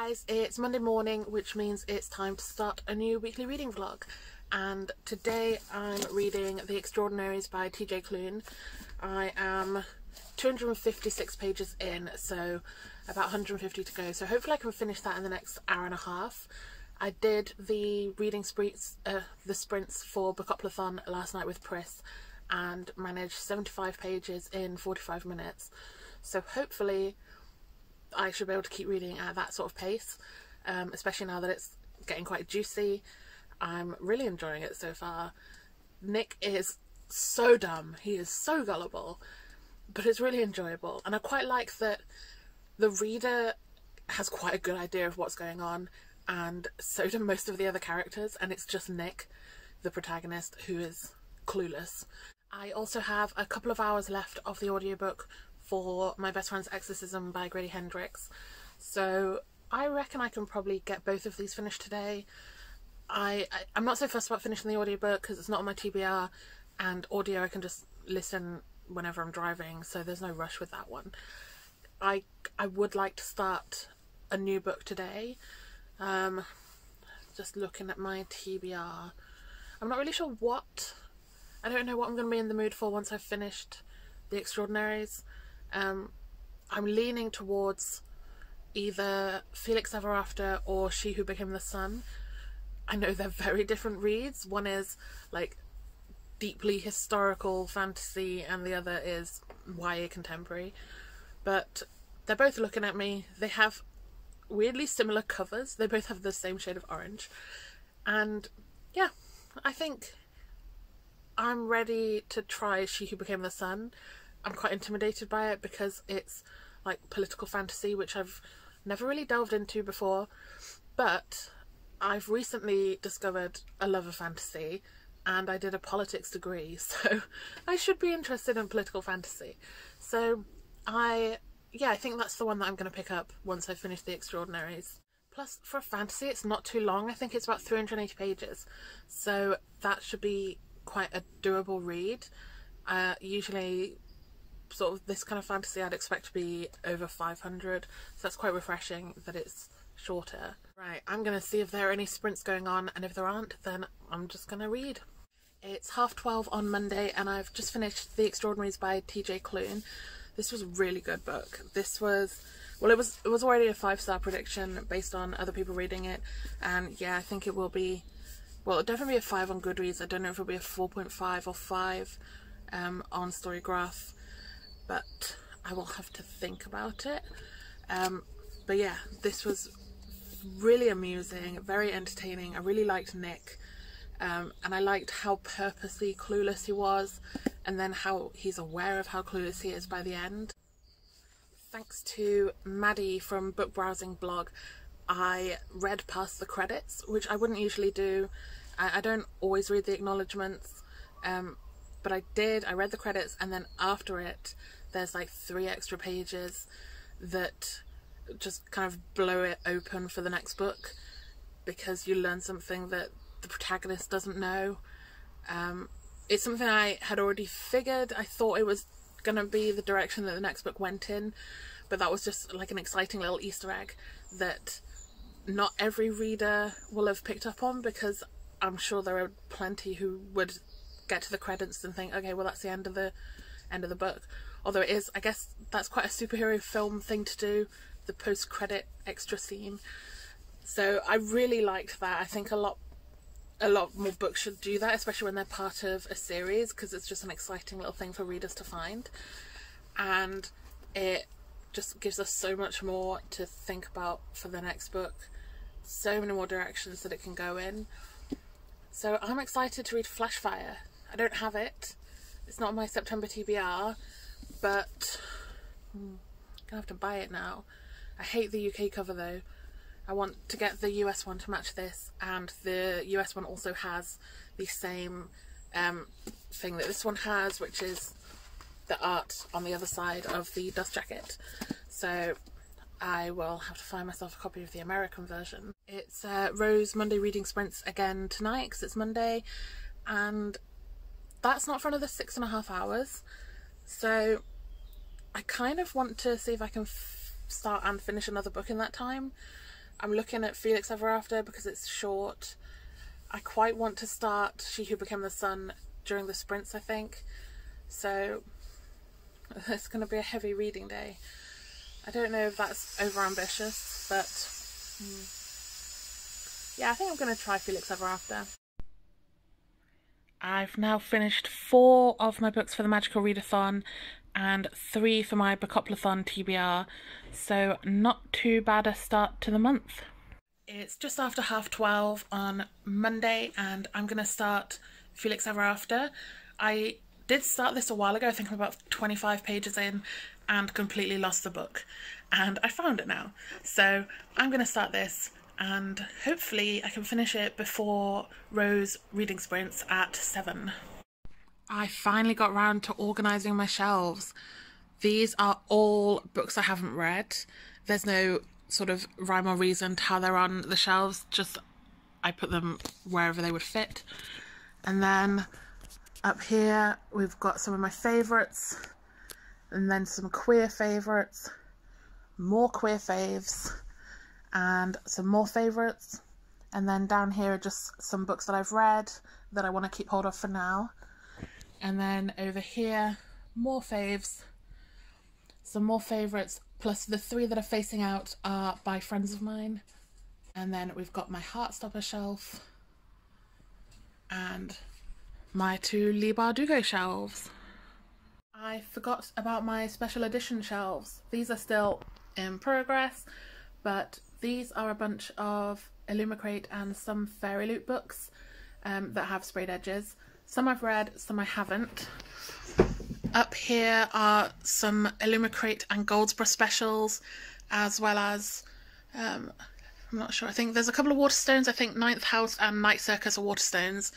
guys, it's Monday morning, which means it's time to start a new weekly reading vlog. And today I'm reading The Extraordinaries by TJ Klune. I am 256 pages in, so about 150 to go. So hopefully I can finish that in the next hour and a half. I did the reading sprints for Bookuplathon last night with Pris and managed 75 pages in 45 minutes. So hopefully I should be able to keep reading at that sort of pace, especially now that it's getting quite juicy. I'm really enjoying it so far. Nick is so dumb, he is so gullible, but it's really enjoyable, and I quite like that the reader has quite a good idea of what's going on, and so do most of the other characters, and it's just Nick, the protagonist, who is clueless. I also have a couple of hours left of the audiobook for My Best Friend's Exorcism by Grady Hendrix, so I reckon I can probably get both of these finished today. I'm not so fussed about finishing the audiobook because it's not on my TBR, and audio I can just listen whenever I'm driving, so there's no rush with that one. I would like to start a new book today. Just looking at my TBR, I'm not really sure what, I don't know what I'm going to be in the mood for once I've finished The Extraordinaries. I'm leaning towards either Felix Ever After or She Who Became the Sun. I know they're very different reads. One is like deeply historical fantasy and the other is YA contemporary, but they're both looking at me. They have weirdly similar covers. They both have the same shade of orange, and yeah, I think I'm ready to try She Who Became the Sun. I'm quite intimidated by it because it's like political fantasy, which I've never really delved into before, but I've recently discovered a love of fantasy and I did a politics degree, so I should be interested in political fantasy. So I think that's the one that I'm going to pick up once I finish The Extraordinaries. Plus, for fantasy, it's not too long. I think it's about 380 pages, so that should be quite a doable read. Usually sort of this kind of fantasy I'd expect to be over 500, so that's quite refreshing that it's shorter. Right, I'm gonna see if there are any sprints going on, and if there aren't, then I'm just gonna read. It's 12:30 on Monday and I've just finished The Extraordinaries by TJ Klune. This was a really good book. This was, well, it was already a 5-star prediction based on other people reading it, and yeah, I think it will be, well, it'll definitely be a 5 on Goodreads. I don't know if it'll be a 4.5 or 5 on Storygraph, but I will have to think about it. But yeah, this was really amusing, very entertaining. I really liked Nick, and I liked how purposely clueless he was, and then how he's aware of how clueless he is by the end. Thanks to Maddie from Book Browsing Blog, I read past the credits, which I wouldn't usually do. I don't always read the acknowledgements, but I did. I read the credits, and then after it there's like 3 extra pages that just kind of blow it open for the next book, because you learn something that the protagonist doesn't know. It's something I had already figured. I thought it was gonna be the direction that the next book went in, but that was just like an exciting little Easter egg that not every reader will have picked up on, because I'm sure there are plenty who would get to the credits and think, okay, well, that's the end of the book. Although it is, I guess that's quite a superhero film thing to do, the post-credit extra scene. So I really liked that. I think a lot more books should do that, especially when they're part of a series, because it's just an exciting little thing for readers to find, and it just gives us so much more to think about for the next book, so many more directions that it can go in. So I'm excited to read Flashfire. I don't have it, it's not on my September TBR, but I'm gonna have to buy it now. I hate the UK cover though. I want to get the US one to match this, and the US one also has the same thing that this one has, which is the art on the other side of the dust jacket. So I will have to find myself a copy of the American version. It's Rose Monday reading sprints again tonight because it's Monday, and that's not for another 6.5 hours. So I kind of want to see if I can start and finish another book in that time, I'm looking at Felix Ever After because it's short. I quite want to start She Who Became the Sun during the sprints, I think. So it's going to be a heavy reading day. I don't know if that's over ambitious, but yeah, I think I'm going to try Felix Ever After. I've now finished 4 of my books for the Magical Readathon and 3 for my Bookoplathon TBR, so not too bad a start to the month. It's just after 12:30 on Monday and I'm going to start Felix Ever After. I did start this a while ago, I think I'm about 25 pages in, and completely lost the book. And I found it now. So I'm going to start this and hopefully I can finish it before Rose reading sprints at 7. I finally got round to organising my shelves. These are all books I haven't read. There's no sort of rhyme or reason to how they're on the shelves, just I put them wherever they would fit. And then up here we've got some of my favourites, and then some queer favourites, more queer faves, and some more favourites. And then down here are just some books that I've read that I want to keep hold of for now. And then over here, more faves, some more favourites, plus the 3 that are facing out are by friends of mine. And then we've got my Heartstopper shelf and my 2 Leigh Bardugo shelves. I forgot about my special edition shelves. These are still in progress, but these are a bunch of Illumicrate and some Fairy Loot books that have sprayed edges. Some I've read, some I haven't. Up here are some Illumicrate and Goldsborough specials, as well as, I'm not sure, I think there's a couple of Waterstones. I think Ninth House and Night Circus are Waterstones.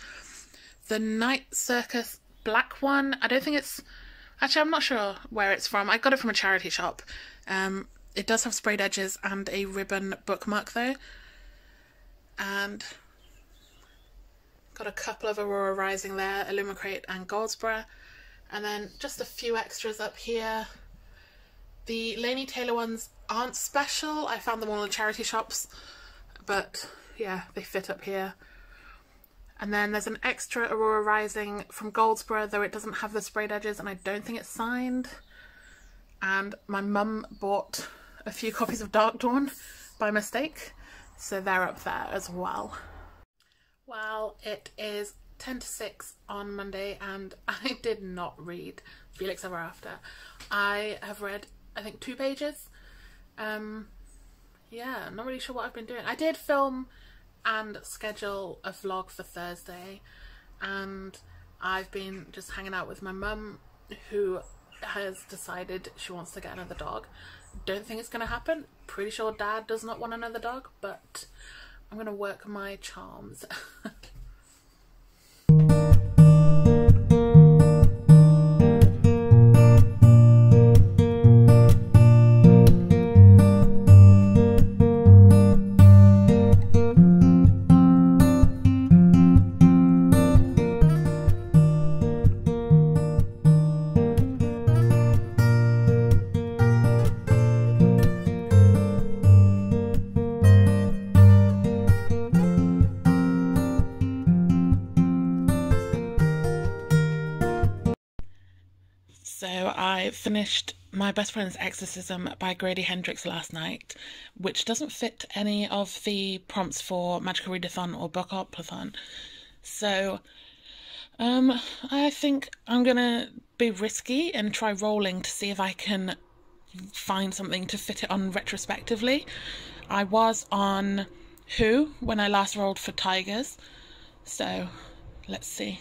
The Night Circus black one, I don't think it's... Actually, I'm not sure where it's from. I got it from a charity shop. It does have sprayed edges and a ribbon bookmark though. And got a couple of Aurora Rising there, Illumicrate and Goldsborough. And then just a few extras up here. The Laini Taylor ones aren't special. I found them all in charity shops. But yeah, they fit up here. And then there's an extra Aurora Rising from Goldsborough, though it doesn't have the sprayed edges and I don't think it's signed. And my mum bought a few copies of Dark Dawn by mistake, so they're up there as well. Well, it is 10 to 6 on Monday and I did not read Felix Ever After. I have read, I think, 2 pages. Yeah, not really sure what I've been doing. I did film and schedule a vlog for Thursday, and I've been just hanging out with my mum, who has decided she wants to get another dog. Don't think it's going to happen. Pretty sure Dad does not want another dog, but I'm going to work my charms. So I finished My Best Friend's Exorcism by Grady Hendrix last night, which doesn't fit any of the prompts for Magical Readathon or Bookoplathon. So I think I'm gonna be risky and try rolling to see if I can find something to fit it on retrospectively. I was on Who when I last rolled for Tigers, so let's see.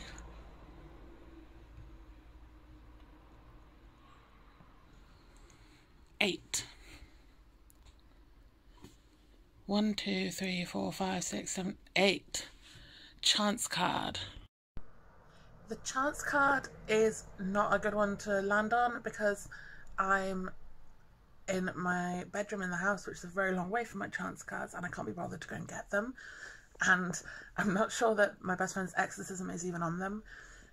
8. 1, 2, 3, 4, 5, 6, 7, 8. Chance card. The chance card is not a good one to land on because I'm in my bedroom in the house, which is a very long way from my chance cards, and I can't be bothered to go and get them. And I'm not sure that My Best Friend's Exorcism is even on them.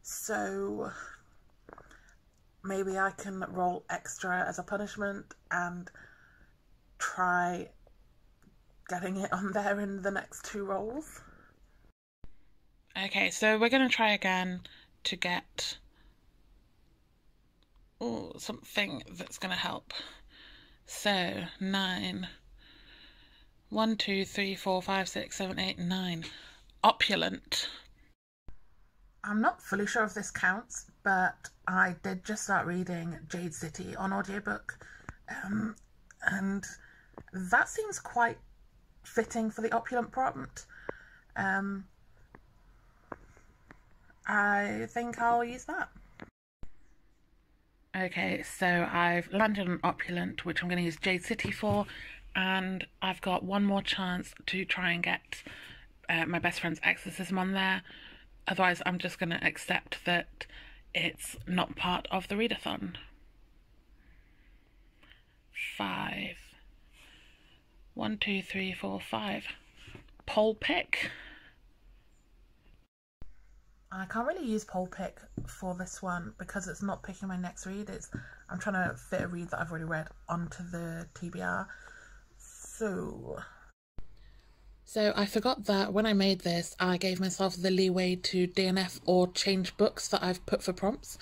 So maybe I can roll extra as a punishment and try getting it on there in the next 2 rolls. Okay, so we're going to try again to get something that's going to help. So 9, 1, 2, 3, 4, 5, 6, 7, 8, 9. Opulent. I'm not fully sure if this counts, but I did just start reading Jade City on audiobook, and that seems quite fitting for the opulent prompt. I think I'll use that. Okay, so I've landed on opulent, which I'm going to use Jade City for, and I've got one more chance to try and get my best friend's exorcism on there. Otherwise, I'm just going to accept that it's not part of the readathon. 5. 1, 2, 3, 4, 5. Poll pick. I can't really use poll pick for this one because it's not picking my next read. I'm trying to fit a read that I've already read onto the TBR. So I forgot that when I made this, I gave myself the leeway to DNF or change books that I've put for prompts,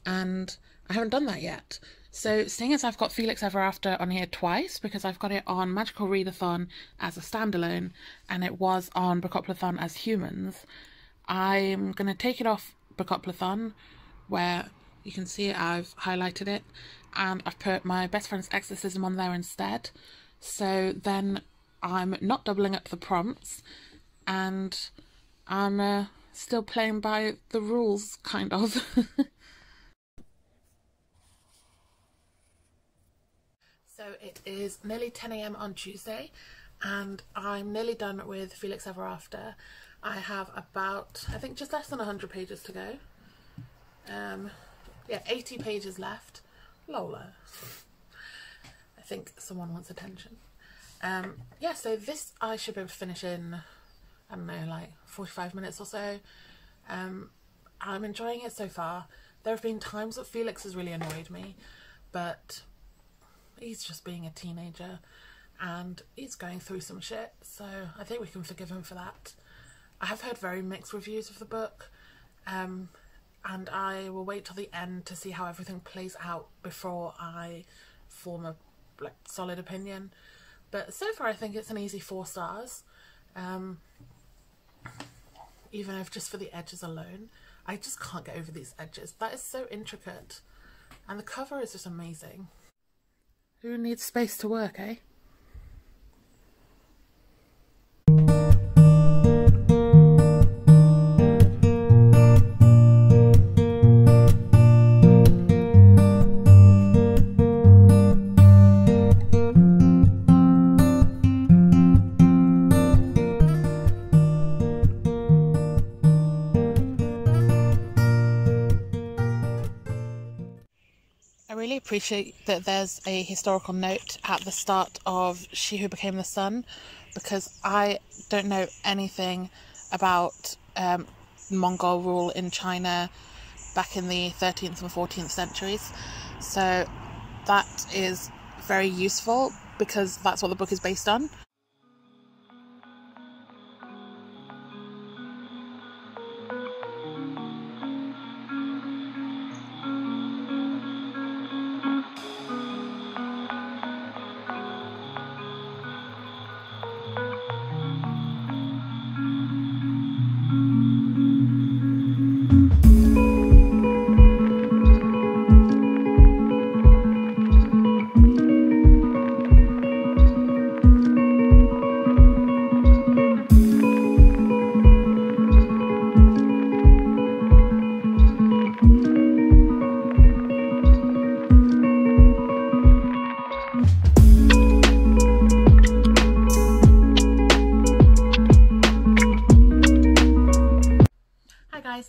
and I haven't done that yet. So seeing as I've got Felix Ever After on here twice, because I've got it on Magical Readathon as a standalone, and it was on Bookoplathon as humans, I'm going to take it off Bookoplathon, where you can see I've highlighted it, and I've put my best friend's exorcism on there instead. So then I'm not doubling up the prompts, and I'm still playing by the rules, kind of. So it is nearly 10 AM on Tuesday, and I'm nearly done with Felix Ever After. I have about, I think, just less than 100 pages to go. Yeah, 80 pages left. Lola. I think someone wants attention. Yeah, so this I should be able to finish in, I don't know, like 45 minutes or so. I'm enjoying it so far. There have been times that Felix has really annoyed me, but he's just being a teenager and he's going through some shit, so I think we can forgive him for that. I have heard very mixed reviews of the book, and I will wait till the end to see how everything plays out before I form a solid opinion. But so far I think it's an easy 4 stars, even if just for the edges alone. I just can't get over these edges. That is so intricate, and the cover is just amazing. Who needs space to work, eh? I really appreciate that there's a historical note at the start of She Who Became the Sun, because I don't know anything about Mongol rule in China back in the 13th and 14th centuries. So that is very useful because that's what the book is based on.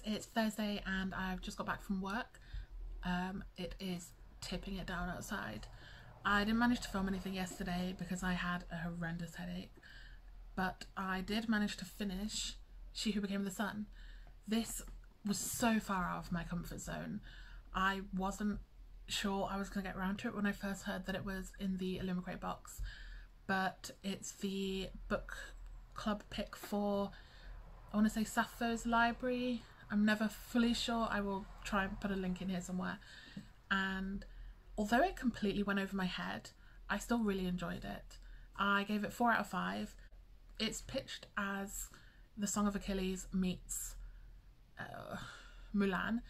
It's Thursday and I've just got back from work. It is tipping it down outside. I didn't manage to film anything yesterday because I had a horrendous headache, but I did manage to finish She Who Became the Sun. This was so far out of my comfort zone. I wasn't sure I was going to get around to it when I first heard that it was in the Illumicrate box, but it's the book club pick for, I want to say, Sappho's Library. I'm never fully sure. I will try and put a link in here somewhere. And although it completely went over my head, I still really enjoyed it. I gave it 4 out of 5. It's pitched as The Song of Achilles meets Mulan,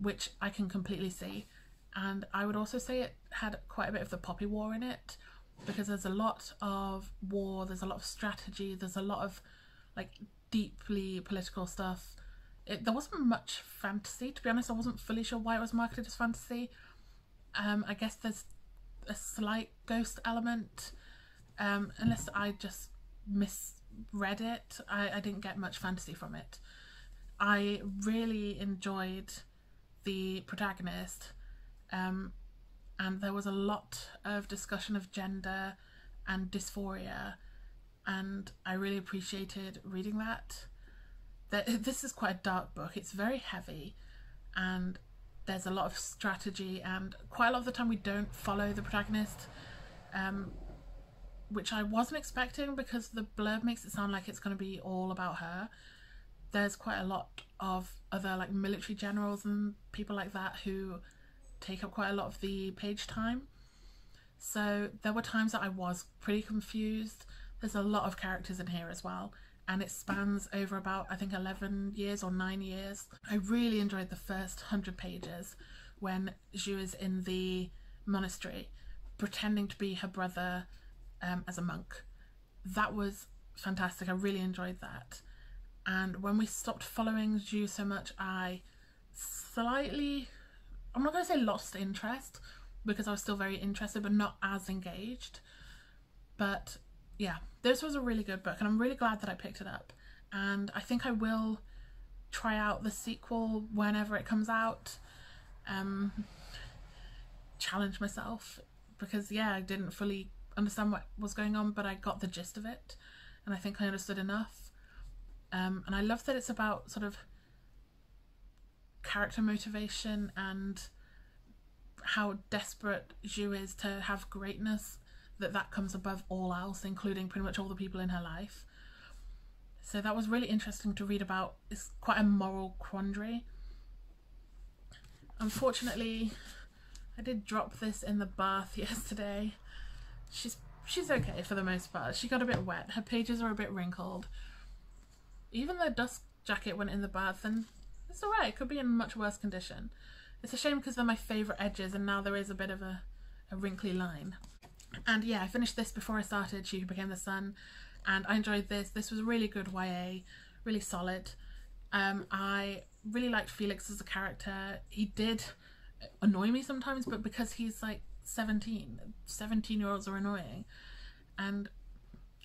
which I can completely see. And I would also say it had quite a bit of the Poppy War in it, because there's a lot of war, there's a lot of strategy, there's a lot of like deeply political stuff. There wasn't much fantasy, to be honest. I wasn't fully sure why it was marketed as fantasy. I guess there's a slight ghost element, unless I just misread it. I didn't get much fantasy from it. I really enjoyed the protagonist, and there was a lot of discussion of gender and dysphoria, and I really appreciated reading that. This is quite a dark book. It's very heavy, and there's a lot of strategy, and quite a lot of the time we don't follow the protagonist, which I wasn't expecting, because the blurb makes it sound like it's going to be all about her. There's quite a lot of other like military generals and people like that who take up quite a lot of the page time. So there were times that I was pretty confused. There's a lot of characters in here as well, and it spans over about, I think, 11 years or 9 years. I really enjoyed the first 100 pages when Zhu is in the monastery pretending to be her brother as a monk. That was fantastic. I really enjoyed that. And when we stopped following Zhu so much, I slightly, I'm not going to say lost interest, because I was still very interested but not as engaged. But yeah, this was a really good book, and I'm really glad that I picked it up. And I think I will try out the sequel whenever it comes out. Challenge myself, because yeah, I didn't fully understand what was going on, but I got the gist of it, and I think I understood enough. And I love that it's about sort of character motivation and how desperate Zhu is to have greatness, that comes above all else, including pretty much all the people in her life. So that was really interesting to read about. It's quite a moral quandary. Unfortunately, I did drop this in the bath yesterday. She's okay for the most part. She got a bit wet. Her pages are a bit wrinkled. Even the dust jacket went in the bath, and it's alright. It could be in much worse condition. It's a shame because they're my favourite edges, and now there is a bit of a wrinkly line. And yeah, I finished this before I started She Who Became the Sun, and I enjoyed this. This was a really good YA, really solid. I really liked Felix as a character. He did annoy me sometimes, but because he's like 17-year-olds are annoying. And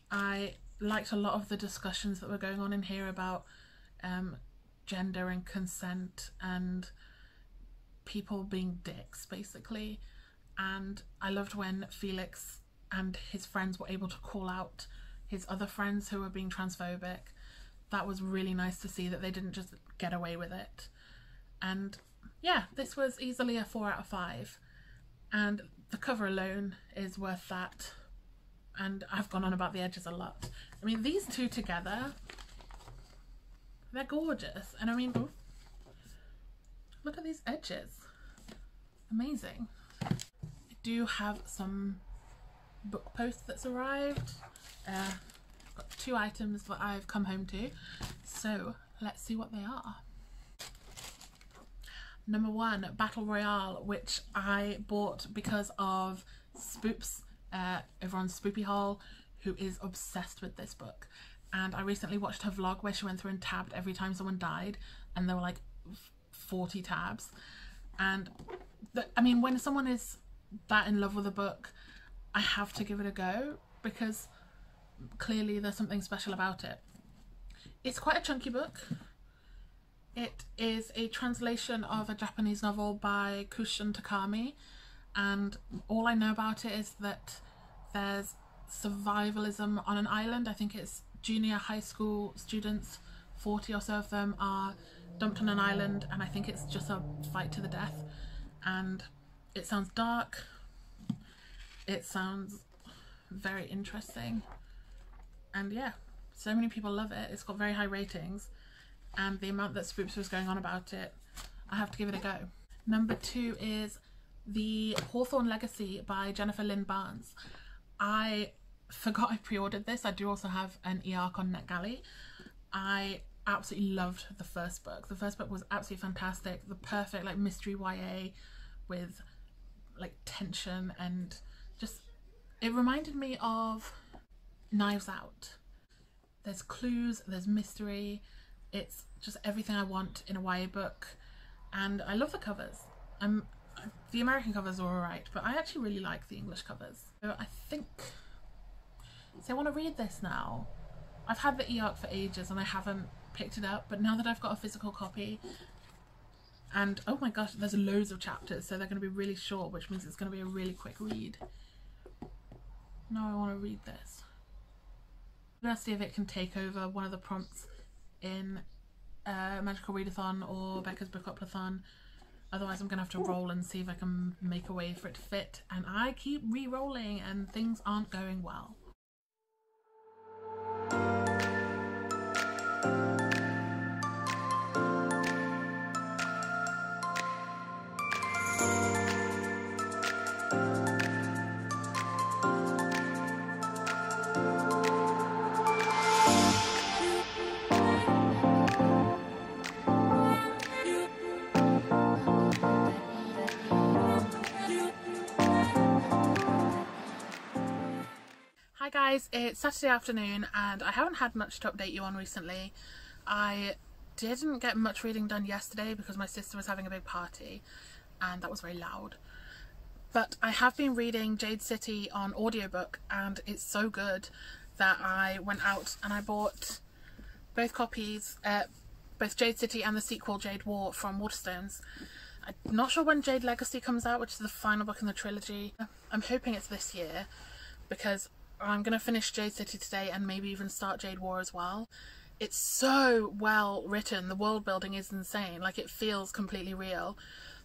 I liked a lot of the discussions that were going on in here about gender and consent and people being dicks, basically. And I loved when Felix and his friends were able to call out his other friends who were being transphobic. That was really nice to see, that they didn't just get away with it. And yeah, this was easily a 4 out of 5. And the cover alone is worth that. And I've gone on about the edges a lot. I mean, these two together, they're gorgeous. And I mean, ooh, look at these edges. Amazing. I do have some book post that's arrived. I've got 2 items that I've come home to. So let's see what they are. Number 1, Battle Royale, which I bought because of Spoops over on Spoopy Hall, who is obsessed with this book. And I recently watched her vlog where she went through and tabbed every time someone died, and there were like 40 tabs. And I mean, when someone is that in love with a book, I have to give it a go, because clearly there's something special about it. It's quite a chunky book. It is a translation of a Japanese novel by Kushin Takami, and all I know about it is that there's survivalism on an island. I think it's junior high school students, 40 or so of them are dumped on an island, and I think it's just a fight to the death. And it sounds dark, it sounds very interesting. And yeah, so many people love it. It's got very high ratings, and the amount that Spoops was going on about it, I have to give it a go. Number 2 is The Hawthorne Legacy by Jennifer Lynn Barnes. I forgot I pre-ordered this. I do also have an e-arc on NetGalley. I absolutely loved the first book. The first book was absolutely fantastic. The perfect like mystery YA with like tension, and just, it reminded me of Knives Out. There's clues, there's mystery. It's just everything I want in a YA book, and I love the covers. The American covers are alright, but I actually really like the English covers. So I think, so I want to read this now. I've had the e-arc for ages and I haven't picked it up, but now that I've got a physical copy, and oh my gosh, there's loads of chapters, so they're going to be really short, which means it's going to be a really quick read. Now I want to read this. Let's see if it can take over one of the prompts in Magical Readathon or Becca's Book Uplathon. Otherwise I'm going to have to roll and see if I can make a way for it to fit, and I keep re-rolling and things aren't going well. Hi guys, it's Saturday afternoon and I haven't had much to update you on recently. I didn't get much reading done yesterday because my sister was having a big party and that was very loud. But I have been reading Jade City on audiobook and it's so good that I went out and I bought both copies, both Jade City and the sequel Jade War from Waterstones. I'm not sure when Jade Legacy comes out, which is the final book in the trilogy. I'm hoping it's this year because I'm going to finish Jade City today and maybe even start Jade War as well. It's so well written. The world building is insane. Like, it feels completely real.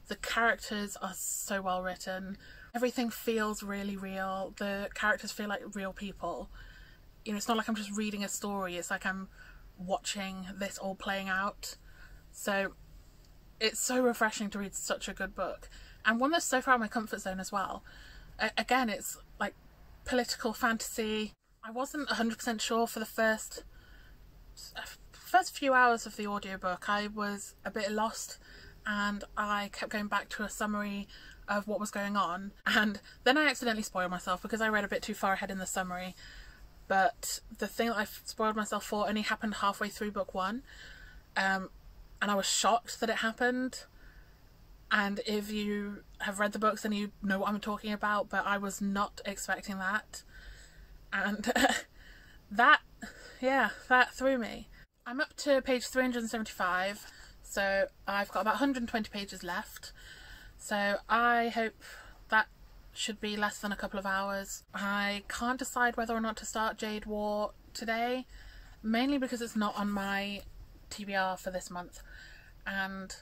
The characters are so well written. Everything feels really real. The characters feel like real people. You know, it's not like I'm just reading a story. It's like I'm watching this all playing out. So it's so refreshing to read such a good book. And one that's so far out of my comfort zone as well. Again, it's like political fantasy. I wasn't 100% sure for the first few hours of the audiobook. I was a bit lost and I kept going back to a summary of what was going on, and then I accidentally spoiled myself because I read a bit too far ahead in the summary. But the thing that I spoiled myself for only happened halfway through book 1, and I was shocked that it happened. And if you have read the books then you know what I'm talking about, but I was not expecting that. And that threw me. I'm up to page 375, so I've got about 120 pages left. So I hope that should be less than a couple of hours. I can't decide whether or not to start Jade War today, mainly because it's not on my TBR for this month. And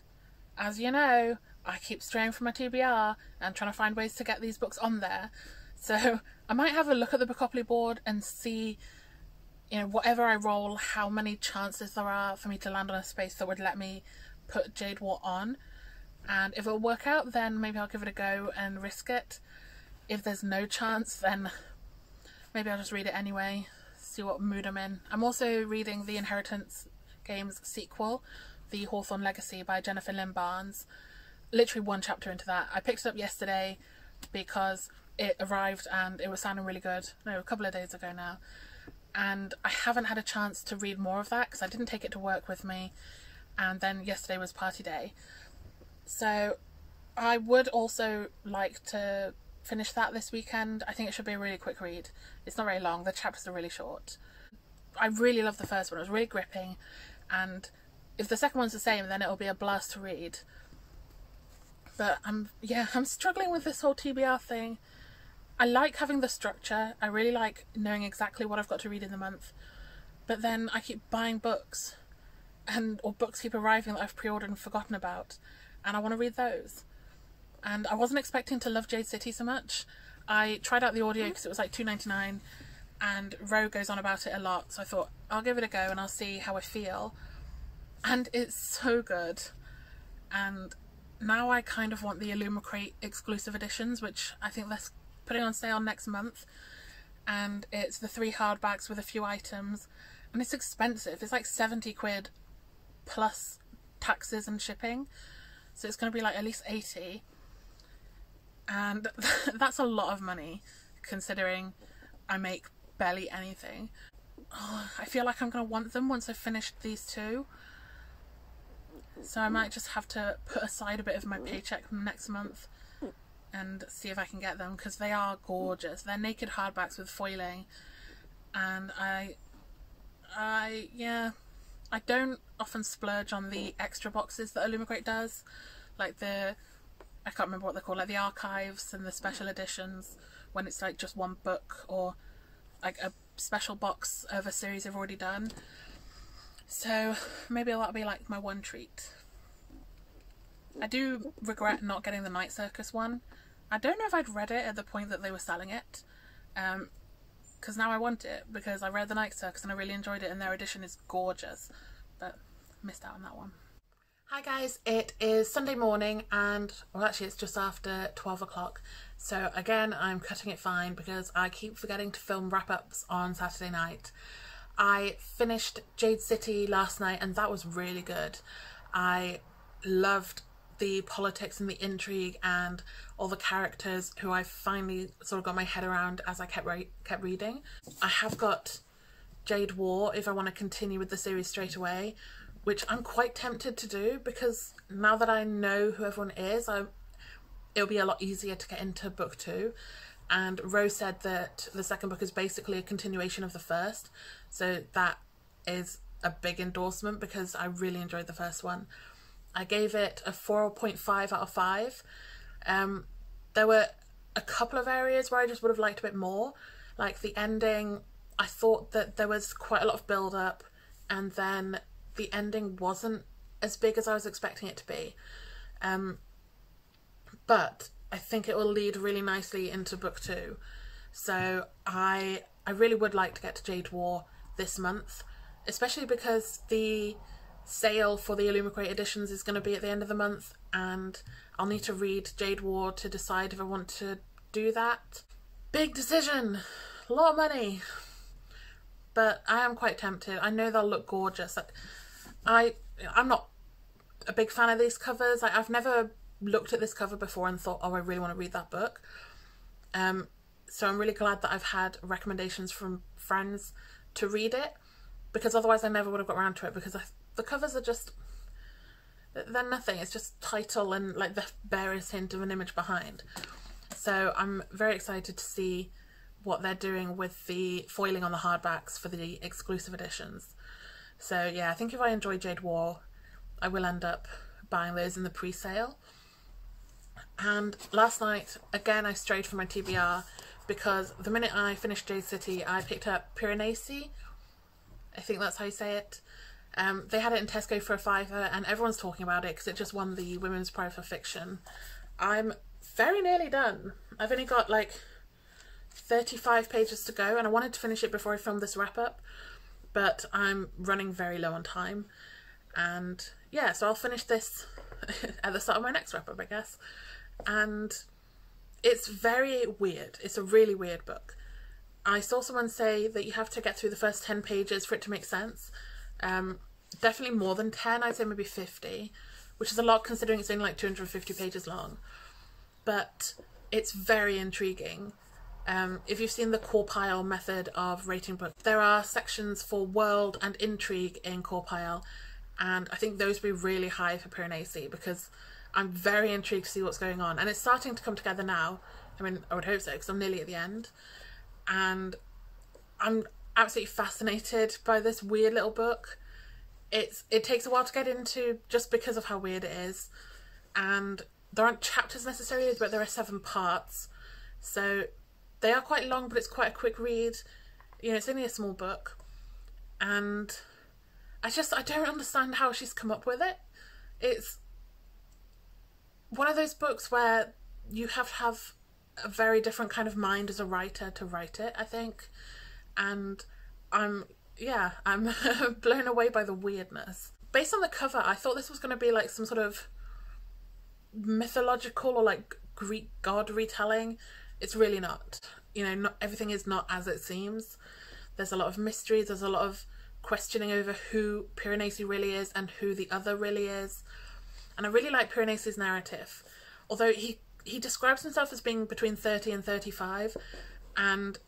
as you know, I keep straying from my TBR and trying to find ways to get these books on there. So I might have a look at the Bookopoly board and see, you know, whatever I roll, how many chances there are for me to land on a space that would let me put Jade War on. And if it'll work out, then maybe I'll give it a go and risk it. If there's no chance, then maybe I'll just read it anyway, see what mood I'm in. I'm also reading the Inheritance Games sequel, The Hawthorne Legacy by Jennifer Lynn Barnes. Literally one chapter into that. I picked it up yesterday because it arrived and it was sounding really good. No, a couple of days ago now. And I haven't had a chance to read more of that because I didn't take it to work with me, and then yesterday was party day. So I would also like to finish that this weekend. I think it should be a really quick read. It's not very long, the chapters are really short. I really love the first one, it was really gripping, and if the second one's the same then it'll be a blast to read. But I'm struggling with this whole TBR thing. I like having the structure, I really like knowing exactly what I've got to read in the month, but then I keep buying books, or books keep arriving that I've pre-ordered and forgotten about, and I want to read those. And I wasn't expecting to love Jade City so much. I tried out the audio because it was like $2.99 and Ro goes on about it a lot, so I thought I'll give it a go and I'll see how I feel. And it's so good. And now I kind of want the Illumicrate exclusive editions, which I think they're putting on sale next month. And it's the 3 hardbacks with a few items. And it's expensive. It's like 70 quid plus taxes and shipping. So it's going to be like at least 80. And that's a lot of money considering I make barely anything. Oh, I feel like I'm going to want them once I've finished these 2. So I might just have to put aside a bit of my paycheck from next month and see if I can get them, because they are gorgeous. They're naked hardbacks with foiling, and I don't often splurge on the extra boxes that Illumicrate does, like I can't remember what they're called, like the archives and the special editions, when it's like just one book or like a special box of a series they've already done. So maybe that'll be like my one treat. I do regret not getting the Night Circus one. I don't know if I'd read it at the point that they were selling it, because now I want it, because I read the Night Circus and I really enjoyed it and their edition is gorgeous, but missed out on that one. Hi guys, it is Sunday morning and, well actually it's just after 12 o'clock, so again I'm cutting it fine because I keep forgetting to film wrap-ups on Saturday night. I finished Jade City last night and that was really good. I loved the politics and the intrigue and all the characters who I finally sort of got my head around as I kept reading. I have got Jade War if I want to continue with the series straight away, which I'm quite tempted to do because now that I know who everyone is, it'll be a lot easier to get into book 2. And Rose said that the second book is basically a continuation of the first, so that is a big endorsement because I really enjoyed the first one. I gave it a 4.5 out of 5. There were a couple of areas where I just would have liked a bit more, like the ending. I thought that there was quite a lot of build up and then the ending wasn't as big as I was expecting it to be, but I think it will lead really nicely into book 2. So I really would like to get to Jade War this month, especially because the sale for the Illumicrate editions is going to be at the end of the month and I'll need to read Jade War to decide if I want to do that. Big decision, a lot of money, but I am quite tempted. I know they'll look gorgeous. Like, I'm not a big fan of these covers. I've never looked at this cover before and thought, oh, I really want to read that book. So I'm really glad that I've had recommendations from friends to read it, because otherwise I never would have got around to it, because the covers are just, they're nothing. It's just title and like the barest hint of an image behind. So I'm very excited to see what they're doing with the foiling on the hardbacks for the exclusive editions. So yeah, I think if I enjoy Jade War, I will end up buying those in the pre-sale. And last night, again, I strayed from my TBR because the minute I finished Jade City, I picked up Piranesi. I think that's how you say it. They had it in Tesco for a £5 and everyone's talking about it because it just won the Women's Prize for Fiction. I'm very nearly done. I've only got like 35 pages to go and I wanted to finish it before I filmed this wrap-up, but I'm running very low on time. And yeah, so I'll finish this at the start of my next wrap-up, I guess. And it's very weird. It's a really weird book. I saw someone say that you have to get through the first 10 pages for it to make sense. Definitely more than 10, I'd say maybe 50, which is a lot considering it's only like 250 pages long. But it's very intriguing. If you've seen the core pile method of rating books, there are sections for world and intrigue in core pile, and I think those would be really high for Piranesi because I'm very intrigued to see what's going on, and it's starting to come together now. I mean, I would hope so because I'm nearly at the end, and I'm absolutely fascinated by this weird little book. It takes a while to get into just because of how weird it is, and there aren't chapters necessarily, but there are 7 parts, so they are quite long, but it's quite a quick read. You know, it's only a small book, and I don't understand how she's come up with it. It's one of those books where you have to have a very different kind of mind as a writer to write it, I think. And I'm blown away by the weirdness. Based on the cover, I thought this was going to be like some sort of mythological or like Greek god retelling. It's really not. You know, not everything is not as it seems. There's a lot of mysteries, there's a lot of questioning over who Piranesi really is and who the other really is. And I really like Piranesi's narrative. Although he describes himself as being between 30 and 35, and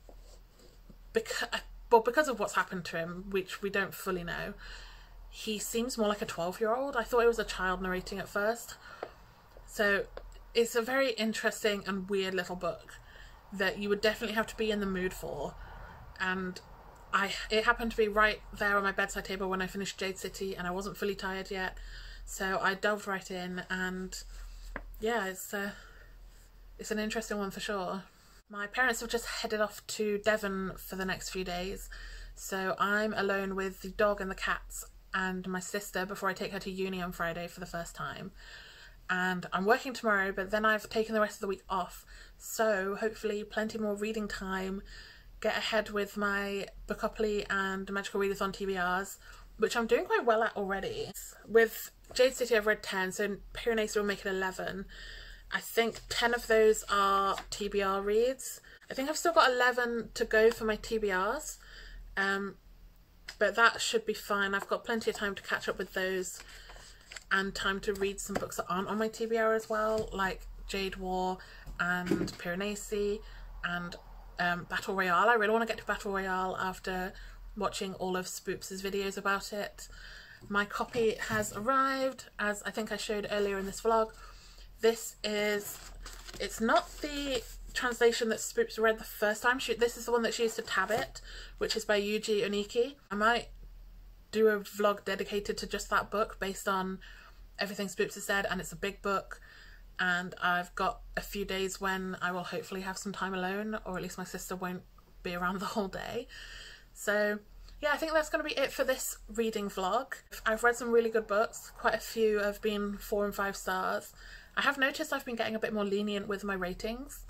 because of what's happened to him, which we don't fully know, he seems more like a 12-year-old. I thought it was a child narrating at first. So it's a very interesting and weird little book that you would definitely have to be in the mood for. And it happened to be right there on my bedside table when I finished Jade City, and I wasn't fully tired yet, so I delved right in. And yeah, it's an interesting one for sure. My parents have just headed off to Devon for the next few days, so I'm alone with the dog and the cats and my sister before I take her to uni on Friday for the first time. And I'm working tomorrow, but then I've taken the rest of the week off, so hopefully plenty more reading time, get ahead with my Bookopoly and Magical Readathon TBRs, which I'm doing quite well at already. With Jade City I've read 10, so Piranesi will make it 11. I think 10 of those are TBR reads. I think I've still got 11 to go for my TBRs, but that should be fine. I've got plenty of time to catch up with those and time to read some books that aren't on my TBR as well, like Jade War and Piranesi and Battle Royale. I really want to get to Battle Royale after watching all of Spoops' videos about it. My copy has arrived, as I think I showed earlier in this vlog. It's not the translation that Spoops read the first time. This is the one that she used to tab it, which is by Yuji Oniki. I might do a vlog dedicated to just that book based on everything Spoops has said, and it's a big book, and I've got a few days when I will hopefully have some time alone, or at least my sister won't be around the whole day. So yeah, I think that's going to be it for this reading vlog. I've read some really good books. Quite a few have been 4 and 5 stars. I have noticed I've been getting a bit more lenient with my ratings.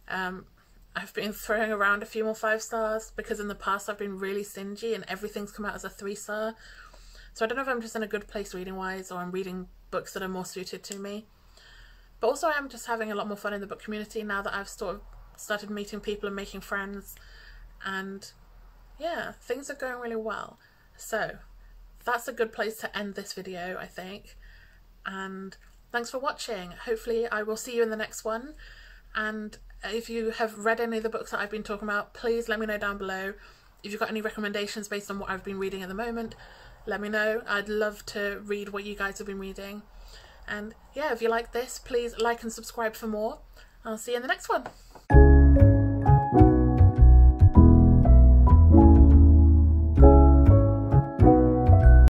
I've been throwing around a few more 5 stars because in the past I've been really stingy and everything's come out as a 3-star. So I don't know if I'm just in a good place reading wise, or I'm reading books that are more suited to me. But also I'm just having a lot more fun in the book community now that I've sort of started meeting people and making friends, and yeah, things are going really well. So that's a good place to end this video, I think. And thanks for watching. Hopefully I will see you in the next one. And if you have read any of the books that I've been talking about, please let me know down below. If you've got any recommendations based on what I've been reading at the moment, let me know. I'd love to read what you guys have been reading. And yeah, if you like this, please like and subscribe for more. I'll see you in the next one.